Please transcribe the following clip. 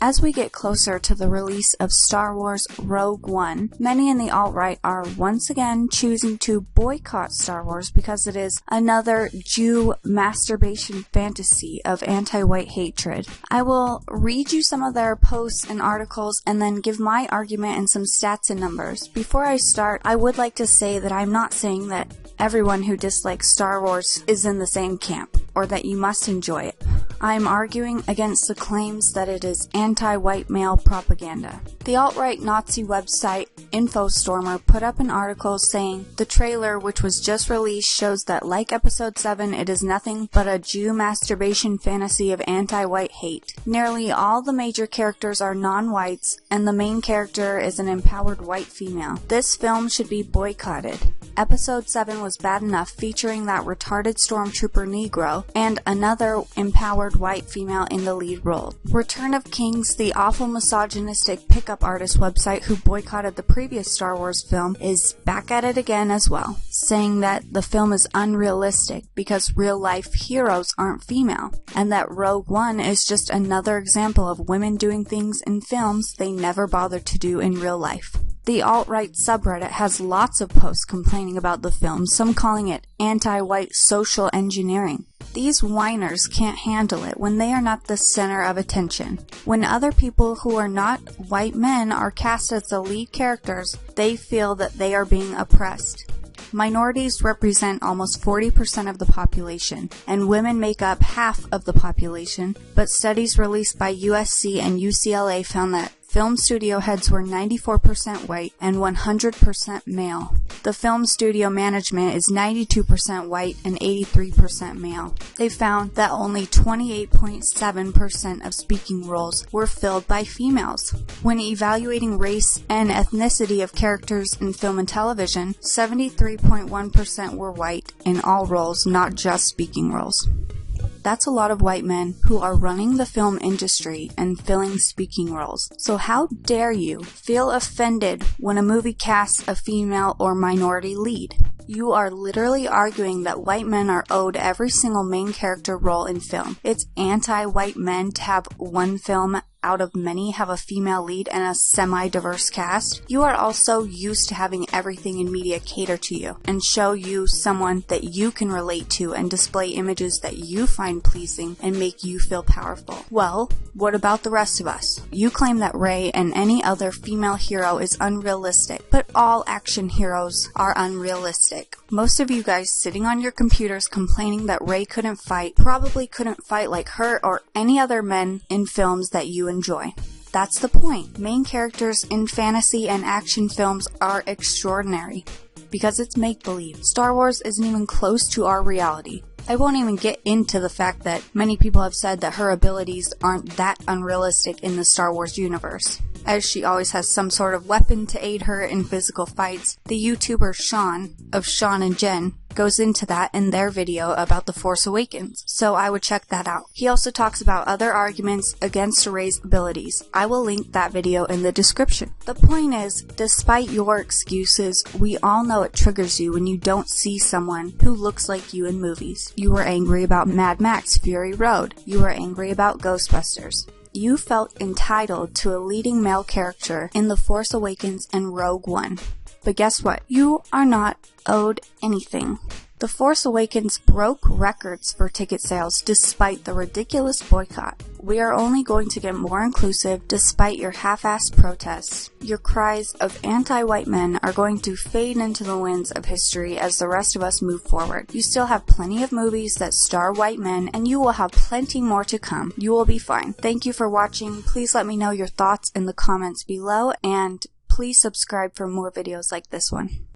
As we get closer to the release of Star Wars Rogue One, many in the alt-right are once again choosing to boycott Star Wars because it is another Jew masturbation fantasy of anti-white hatred. I will read you some of their posts and articles and then give my argument and some stats and numbers. Before I start, I would like to say that I'm not saying that everyone who dislikes Star Wars is in the same camp, or that you must enjoy it. I am arguing against the claims that it is anti-white male propaganda. The alt-right Nazi website InfoStormer put up an article saying the trailer, which was just released, shows that like Episode 7, it is nothing but a Jew masturbation fantasy of anti-white hate. Nearly all the major characters are non-whites, and the main character is an empowered white female. This film should be boycotted. Episode 7 was bad enough, featuring that retarded stormtrooper Negro and another empowered white female in the lead role. Return of Kings, the awful misogynistic pickup artist website who boycotted the previous Star Wars film, is back at it again as well, saying that the film is unrealistic because real-life heroes aren't female, and that Rogue One is just another example of women doing things in films they never bothered to do in real life. The alt-right subreddit has lots of posts complaining about the film, some calling it anti-white social engineering. These whiners can't handle it when they are not the center of attention. When other people who are not white men are cast as the lead characters, they feel that they are being oppressed. Minorities represent almost 40% of the population, and women make up half of the population, but studies released by USC and UCLA found that film studio heads were 94% white and 100% male. The film studio management is 92% white and 83% male. They found that only 28.7% of speaking roles were filled by females. When evaluating race and ethnicity of characters in film and television, 73.1% were white in all roles, not just speaking roles. That's a lot of white men who are running the film industry and filling speaking roles. So how dare you feel offended when a movie casts a female or minority lead? You are literally arguing that white men are owed every single main character role in film. It's anti-white men to have one film out of many have a female lead and a semi-diverse cast. You are also used to having everything in media cater to you and show you someone that you can relate to and display images that you find pleasing and make you feel powerful. Well, what about the rest of us? You claim that Rey and any other female hero is unrealistic, but all action heroes are unrealistic. Most of you guys sitting on your computers complaining that Rey couldn't fight probably couldn't fight like her or any other men in films that you enjoy. That's the point. Main characters in fantasy and action films are extraordinary because it's make-believe. Star Wars isn't even close to our reality. I won't even get into the fact that many people have said that her abilities aren't that unrealistic in the Star Wars universe, as she always has some sort of weapon to aid her in physical fights. The YouTuber Sean, of Sean and Jen, goes into that in their video about The Force Awakens, so I would check that out. He also talks about other arguments against Rey's abilities. I will link that video in the description. The point is, despite your excuses, we all know it triggers you when you don't see someone who looks like you in movies. You were angry about Mad Max Fury Road. You were angry about Ghostbusters. You felt entitled to a leading male character in The Force Awakens and Rogue One. But guess what? You are not owed anything. The Force Awakens broke records for ticket sales despite the ridiculous boycott. We are only going to get more inclusive despite your half-assed protests. Your cries of anti-white men are going to fade into the winds of history as the rest of us move forward. You still have plenty of movies that star white men, and you will have plenty more to come. You will be fine. Thank you for watching. Please let me know your thoughts in the comments below, and please subscribe for more videos like this one.